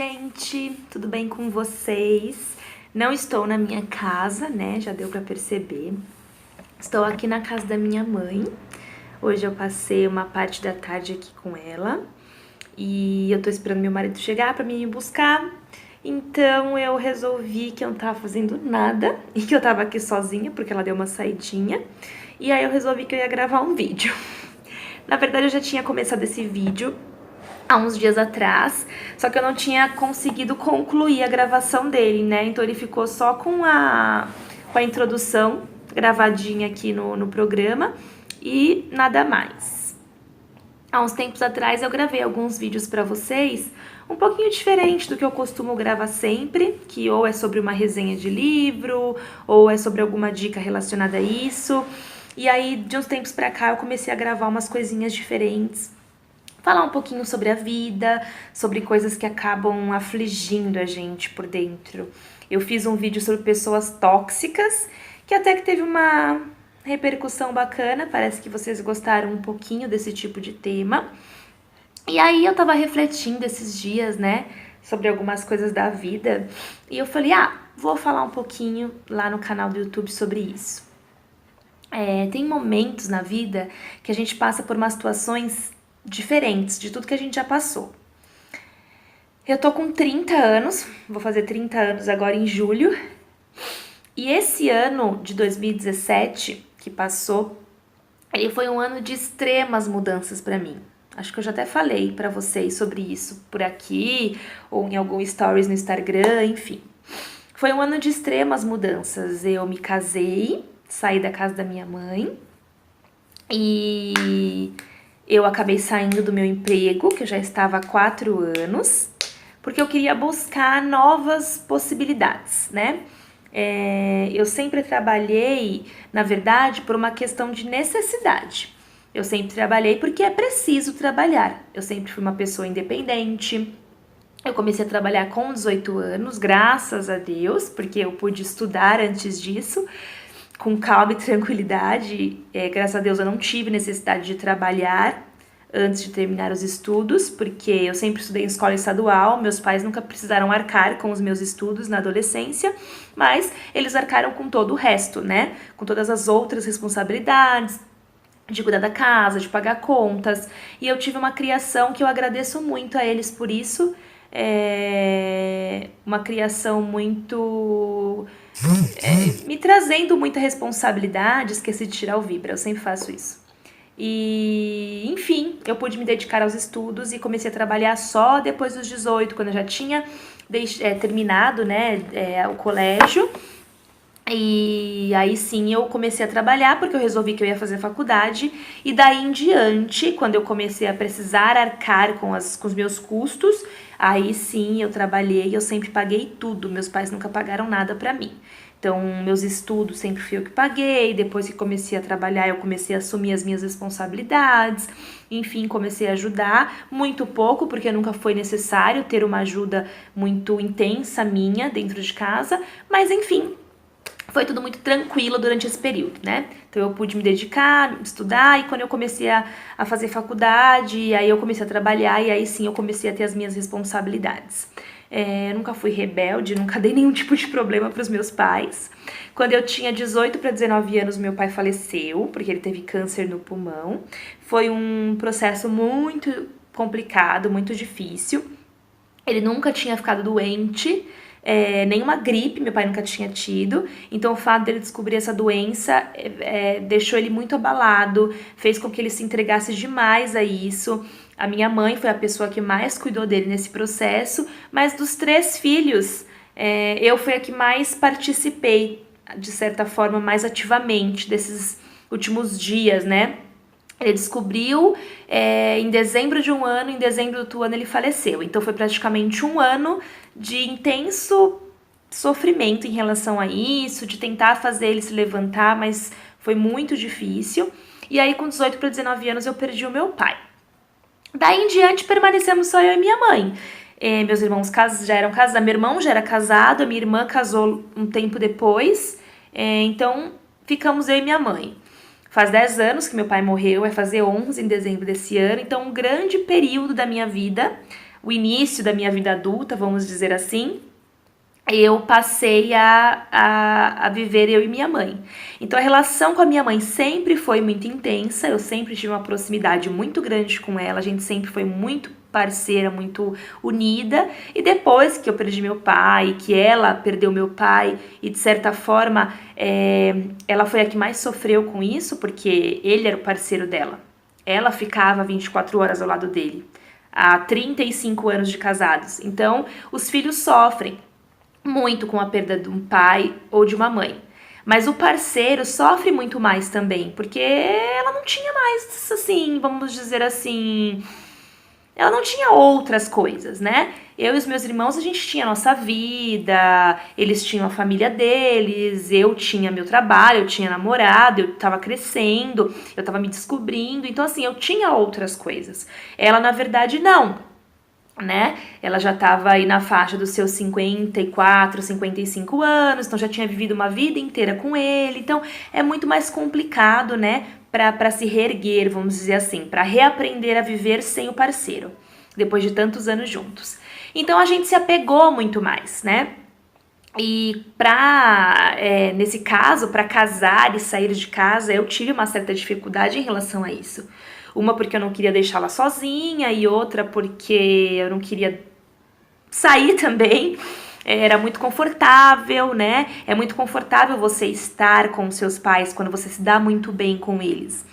gente, tudo bem com vocês? Não estou na minha casa, né? Já deu pra perceber. Estou aqui na casa da minha mãe. Hoje eu passei uma parte da tarde aqui com ela e eu tô esperando meu marido chegar pra me buscar. Então eu resolvi que eu não tava fazendo nada e que eu tava aqui sozinha porque ela deu uma saidinha. E aí eu resolvi que eu ia gravar um vídeo. Na verdade eu já tinha começado esse vídeo há uns dias atrás, só que eu não tinha conseguido concluir a gravação dele, né? Então ele ficou só com a introdução gravadinha aqui no programa e nada mais. Há uns tempos atrás eu gravei alguns vídeos pra vocês, um pouquinho diferente do que eu costumo gravar sempre, que ou é sobre uma resenha de livro, ou é sobre alguma dica relacionada a isso. E aí, de uns tempos pra cá, eu comecei a gravar umas coisinhas diferentes, falar um pouquinho sobre a vida, sobre coisas que acabam afligindo a gente por dentro. Eu fiz um vídeo sobre pessoas tóxicas, que até que teve uma repercussão bacana, parece que vocês gostaram um pouquinho desse tipo de tema. E aí eu tava refletindo esses dias, né, sobre algumas coisas da vida, e eu falei, vou falar um pouquinho lá no canal do YouTube sobre isso. Tem momentos na vida que a gente passa por umas situações diferentes de tudo que a gente já passou. Eu tô com 30 anos, vou fazer 30 anos agora em julho, e esse ano de 2017 que passou, ele foi um ano de extremas mudanças pra mim. Acho que eu já até falei pra vocês sobre isso por aqui, ou em algum stories no Instagram, enfim. Foi um ano de extremas mudanças. Eu me casei, saí da casa da minha mãe, e eu acabei saindo do meu emprego, que eu já estava há 4 anos, porque eu queria buscar novas possibilidades, né? Eu sempre trabalhei, na verdade, por uma questão de necessidade. Eu sempre trabalhei porque é preciso trabalhar. Eu sempre fui uma pessoa independente. Eu comecei a trabalhar com 18 anos, graças a Deus, porque eu pude estudar antes disso, com calma e tranquilidade. Graças a Deus eu não tive necessidade de trabalhar antes de terminar os estudos, porque eu sempre estudei em escola estadual, meus pais nunca precisaram arcar com os meus estudos na adolescência, mas eles arcaram com todo o resto, né? Com todas as outras responsabilidades, de cuidar da casa, de pagar contas, e eu tive uma criação que eu agradeço muito a eles por isso, uma criação muito... me trazendo muita responsabilidade. Esqueci de tirar o vibra, eu sempre faço isso. E, enfim, eu pude me dedicar aos estudos e comecei a trabalhar só depois dos 18, quando eu já tinha terminado, né, o colégio. E aí sim eu comecei a trabalhar, porque eu resolvi que eu ia fazer faculdade. E daí em diante, quando eu comecei a precisar arcar com os meus custos, aí sim eu trabalhei, eu sempre paguei tudo. Meus pais nunca pagaram nada pra mim. Então, meus estudos sempre fui eu que paguei. Depois que comecei a trabalhar, eu comecei a assumir as minhas responsabilidades. Enfim, comecei a ajudar. Muito pouco, porque nunca foi necessário ter uma ajuda muito intensa minha dentro de casa. Mas, enfim, foi tudo muito tranquilo durante esse período, né? Então, eu pude me dedicar, estudar. E quando eu comecei a fazer faculdade, aí eu comecei a trabalhar. E aí, sim, eu comecei a ter as minhas responsabilidades. Eu nunca fui rebelde, nunca dei nenhum tipo de problema para os meus pais. Quando eu tinha 18 para 19 anos, meu pai faleceu, porque ele teve câncer no pulmão. Foi um processo muito complicado, muito difícil. Ele nunca tinha ficado doente, nenhuma gripe meu pai nunca tinha tido. Então o fato dele descobrir essa doença deixou ele muito abalado, fez com que ele se entregasse demais a isso. A minha mãe foi a pessoa que mais cuidou dele nesse processo, mas dos 3 filhos, eu fui a que mais participei, de certa forma, mais ativamente desses últimos dias, né? Ele descobriu em dezembro de um ano, em dezembro do outro ano ele faleceu. Então foi praticamente um ano de intenso sofrimento em relação a isso, de tentar fazer ele se levantar, mas foi muito difícil. E aí com 18 para 19 anos eu perdi o meu pai. Daí em diante permanecemos só eu e minha mãe. Meus irmãos já eram casados, meu irmão já era casado, a minha irmã casou um tempo depois, então ficamos eu e minha mãe. Faz 10 anos que meu pai morreu, vai fazer 11 em dezembro desse ano, então um grande período da minha vida, o início da minha vida adulta, vamos dizer assim, eu passei a viver eu e minha mãe. Então a relação com a minha mãe sempre foi muito intensa, eu sempre tive uma proximidade muito grande com ela, a gente sempre foi muito parceira, muito unida. E depois que eu perdi meu pai, que ela perdeu meu pai, e de certa forma ela foi a que mais sofreu com isso, porque ele era o parceiro dela. Ela ficava 24 horas ao lado dele, há 35 anos de casados. Então os filhos sofrem muito com a perda de um pai ou de uma mãe. Mas o parceiro sofre muito mais também, porque ela não tinha mais, assim, vamos dizer assim, ela não tinha outras coisas, né? Eu e os meus irmãos, a gente tinha a nossa vida, eles tinham a família deles, eu tinha meu trabalho, eu tinha namorado, eu tava crescendo, eu tava me descobrindo, então assim, eu tinha outras coisas. Ela, na verdade, não. Né? Ela já estava aí na faixa dos seus 54, 55 anos, então já tinha vivido uma vida inteira com ele, então é muito mais complicado, né, para se reerguer, vamos dizer assim, para reaprender a viver sem o parceiro, depois de tantos anos juntos. Então a gente se apegou muito mais, né? E nesse caso, para casar e sair de casa, eu tive uma certa dificuldade em relação a isso. Uma porque eu não queria deixá-la sozinha e outra porque eu não queria sair também. Era muito confortável, né? É muito confortável você estar com seus pais quando você se dá muito bem com eles.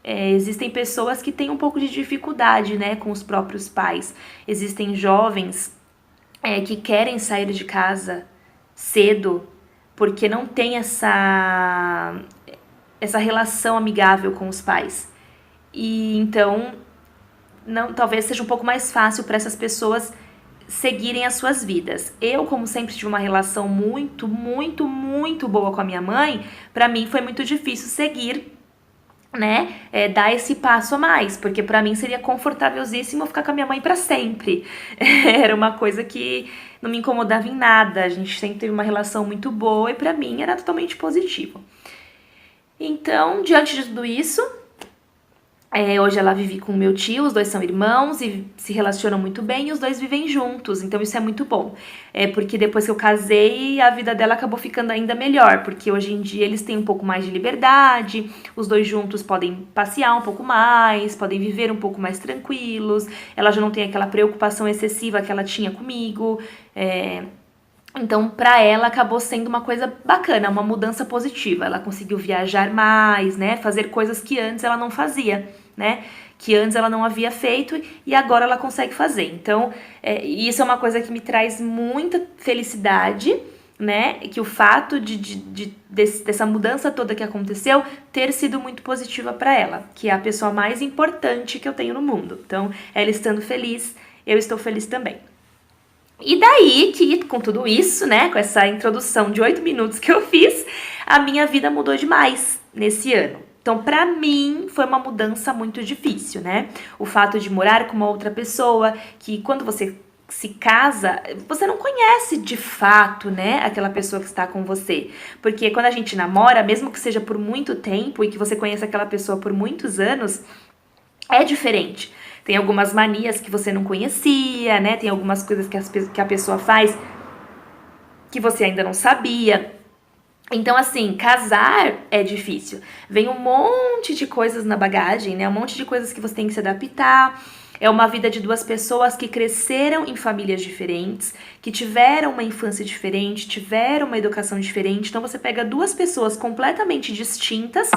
Existem pessoas que têm um pouco de dificuldade, né, com os próprios pais. Existem jovens que querem sair de casa cedo porque não tem essa relação amigável com os pais. E então, talvez seja um pouco mais fácil para essas pessoas seguirem as suas vidas. Eu, como sempre tive uma relação muito, muito, muito boa com a minha mãe, para mim foi muito difícil seguir, né, dar esse passo a mais, porque para mim seria confortávelzíssimo ficar com a minha mãe para sempre. Era uma coisa que não me incomodava em nada, a gente sempre teve uma relação muito boa e para mim era totalmente positivo. Então, diante de tudo isso, hoje ela vive com o meu tio, os dois são irmãos e se relacionam muito bem e os dois vivem juntos, então isso é muito bom. Porque depois que eu casei, a vida dela acabou ficando ainda melhor, porque hoje em dia eles têm um pouco mais de liberdade, os dois juntos podem passear um pouco mais, podem viver um pouco mais tranquilos, ela já não tem aquela preocupação excessiva que ela tinha comigo, então, para ela, acabou sendo uma coisa bacana, uma mudança positiva. Ela conseguiu viajar mais, né? Fazer coisas que antes ela não fazia, né? Que antes ela não havia feito e agora ela consegue fazer. Então, isso é uma coisa que me traz muita felicidade, né? Que o fato dessa mudança toda que aconteceu ter sido muito positiva para ela, que é a pessoa mais importante que eu tenho no mundo. Então, ela estando feliz, eu estou feliz também. E daí que, com tudo isso, né, com essa introdução de 8 minutos que eu fiz, a minha vida mudou demais nesse ano. Então, pra mim, foi uma mudança muito difícil, né? O fato de morar com uma outra pessoa, que quando você se casa, você não conhece de fato, né, aquela pessoa que está com você. Porque quando a gente namora, mesmo que seja por muito tempo e que você conheça aquela pessoa por muitos anos, é diferente. Tem algumas manias que você não conhecia, né? Tem algumas coisas que a pessoa faz que você ainda não sabia. Então, assim, casar é difícil. Vem um monte de coisas na bagagem, né? Um monte de coisas que você tem que se adaptar. É uma vida de duas pessoas que cresceram em famílias diferentes, que tiveram uma infância diferente, tiveram uma educação diferente. Então, você pega duas pessoas completamente distintas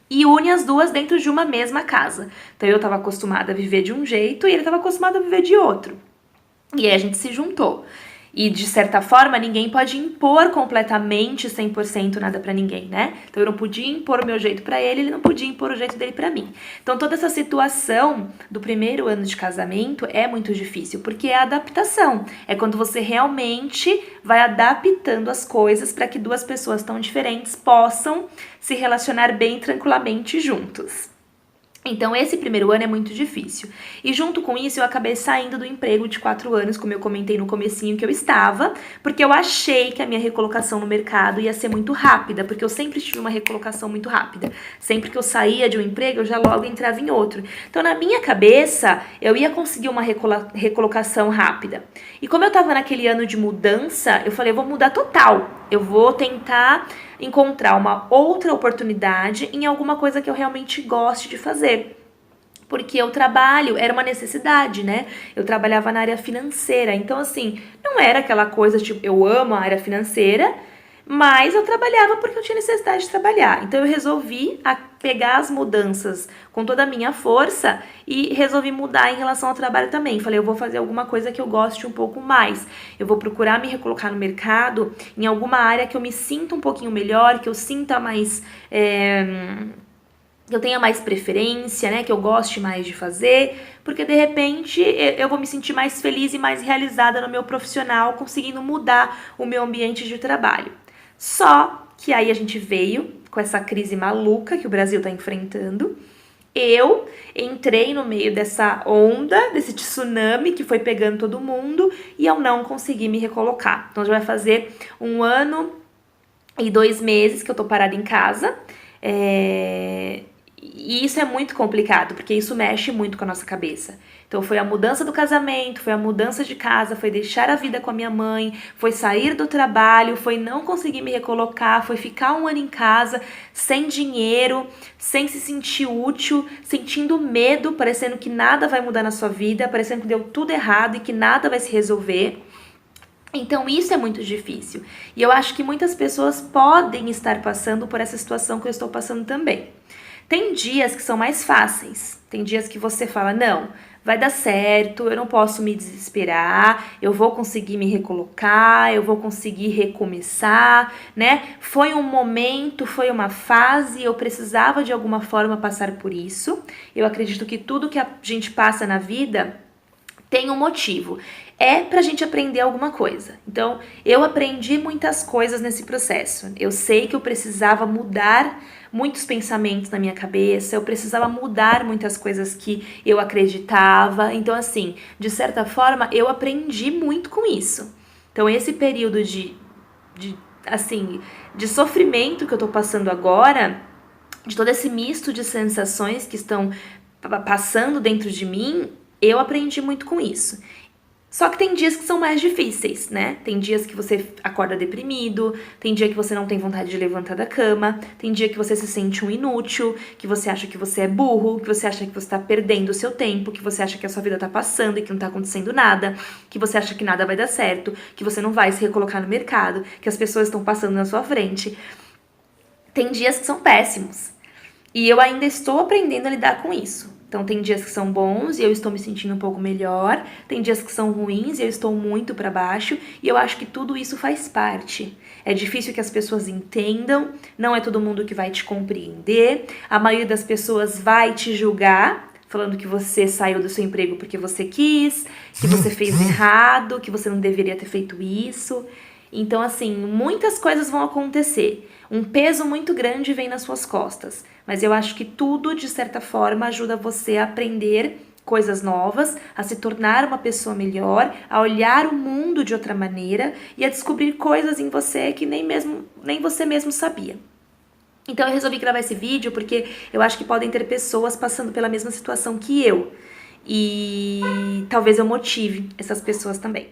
e une as duas dentro de uma mesma casa. Então eu estava acostumada a viver de um jeito e ele estava acostumado a viver de outro. E aí a gente se juntou. E de certa forma ninguém pode impor completamente 100% nada pra ninguém, né? Então eu não podia impor o meu jeito pra ele, ele não podia impor o jeito dele pra mim. Então toda essa situação do primeiro ano de casamento é muito difícil, porque é a adaptação. É quando você realmente vai adaptando as coisas para que duas pessoas tão diferentes possam se relacionar bem tranquilamente juntos. Então, esse primeiro ano é muito difícil. E junto com isso, eu acabei saindo do emprego de 4 anos, como eu comentei no comecinho que eu estava, porque eu achei que a minha recolocação no mercado ia ser muito rápida, porque eu sempre tive uma recolocação muito rápida. Sempre que eu saía de um emprego, eu já logo entrava em outro. Então, na minha cabeça, eu ia conseguir uma recolocação rápida. E como eu estava naquele ano de mudança, eu falei, eu vou mudar total. Eu vou tentar encontrar uma outra oportunidade em alguma coisa que eu realmente goste de fazer. Porque o trabalho era uma necessidade, né? Eu trabalhava na área financeira, então assim, não era aquela coisa tipo, eu amo a área financeira, mas eu trabalhava porque eu tinha necessidade de trabalhar. Então eu resolvi pegar as mudanças com toda a minha força e resolvi mudar em relação ao trabalho também. Falei, eu vou fazer alguma coisa que eu goste um pouco mais. Eu vou procurar me recolocar no mercado em alguma área que eu me sinta um pouquinho melhor, que eu sinta mais... que eu tenha mais preferência, né, que eu goste mais de fazer, porque de repente eu vou me sentir mais feliz e mais realizada no meu profissional, conseguindo mudar o meu ambiente de trabalho. Só que aí a gente veio com essa crise maluca que o Brasil está enfrentando. Eu entrei no meio dessa onda, desse tsunami que foi pegando todo mundo e eu não consegui me recolocar. Então já vai fazer 1 ano e 2 meses que eu tô parada em casa. E isso é muito complicado, porque isso mexe muito com a nossa cabeça. Então foi a mudança do casamento, foi a mudança de casa, foi deixar a vida com a minha mãe, foi sair do trabalho, foi não conseguir me recolocar, foi ficar 1 ano em casa, sem dinheiro, sem se sentir útil, sentindo medo, parecendo que nada vai mudar na sua vida, parecendo que deu tudo errado e que nada vai se resolver. Então isso é muito difícil. E eu acho que muitas pessoas podem estar passando por essa situação que eu estou passando também. Tem dias que são mais fáceis, tem dias que você fala, não, vai dar certo, eu não posso me desesperar, eu vou conseguir me recolocar, eu vou conseguir recomeçar, né? Foi um momento, foi uma fase, eu precisava de alguma forma passar por isso. Eu acredito que tudo que a gente passa na vida tem um motivo. É pra gente aprender alguma coisa. Então, eu aprendi muitas coisas nesse processo. Eu sei que eu precisava mudar muitos pensamentos na minha cabeça, eu precisava mudar muitas coisas que eu acreditava. Então, assim, de certa forma, eu aprendi muito com isso. Então, esse período de sofrimento que eu tô passando agora, de todo esse misto de sensações que estão passando dentro de mim, eu aprendi muito com isso. Só que tem dias que são mais difíceis, né? Tem dias que você acorda deprimido, tem dia que você não tem vontade de levantar da cama, tem dia que você se sente um inútil, que você acha que você é burro, que você acha que você tá perdendo o seu tempo, que você acha que a sua vida tá passando e que não tá acontecendo nada, que você acha que nada vai dar certo, que você não vai se recolocar no mercado, que as pessoas estão passando na sua frente. Tem dias que são péssimos. E eu ainda estou aprendendo a lidar com isso. Então, tem dias que são bons e eu estou me sentindo um pouco melhor. Tem dias que são ruins e eu estou muito para baixo. E eu acho que tudo isso faz parte. É difícil que as pessoas entendam. Não é todo mundo que vai te compreender. A maioria das pessoas vai te julgar, falando que você saiu do seu emprego porque você quis, que você fez errado, que você não deveria ter feito isso. Então, assim, muitas coisas vão acontecer. Um peso muito grande vem nas suas costas. Mas eu acho que tudo, de certa forma, ajuda você a aprender coisas novas, a se tornar uma pessoa melhor, a olhar o mundo de outra maneira e a descobrir coisas em você que nem você mesmo sabia. Então eu resolvi gravar esse vídeo porque eu acho que podem ter pessoas passando pela mesma situação que eu. E talvez eu motive essas pessoas também.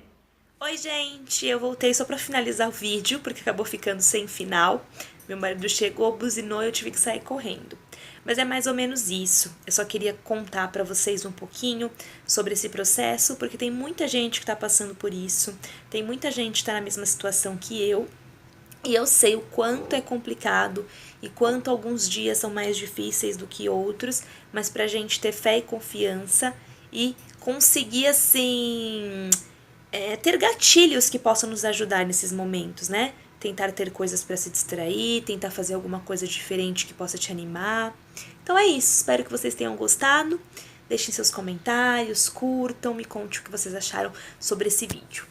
Oi, gente! Eu voltei só pra finalizar o vídeo, porque acabou ficando sem final. Meu marido chegou, buzinou e eu tive que sair correndo. Mas é mais ou menos isso. Eu só queria contar pra vocês um pouquinho sobre esse processo, porque tem muita gente que tá passando por isso. Tem muita gente que tá na mesma situação que eu. E eu sei o quanto é complicado e quanto alguns dias são mais difíceis do que outros, mas pra gente ter fé e confiança e conseguir, assim... ter gatilhos que possam nos ajudar nesses momentos, né? Tentar ter coisas para se distrair, tentar fazer alguma coisa diferente que possa te animar. Então é isso, espero que vocês tenham gostado. Deixem seus comentários, curtam, me conte o que vocês acharam sobre esse vídeo.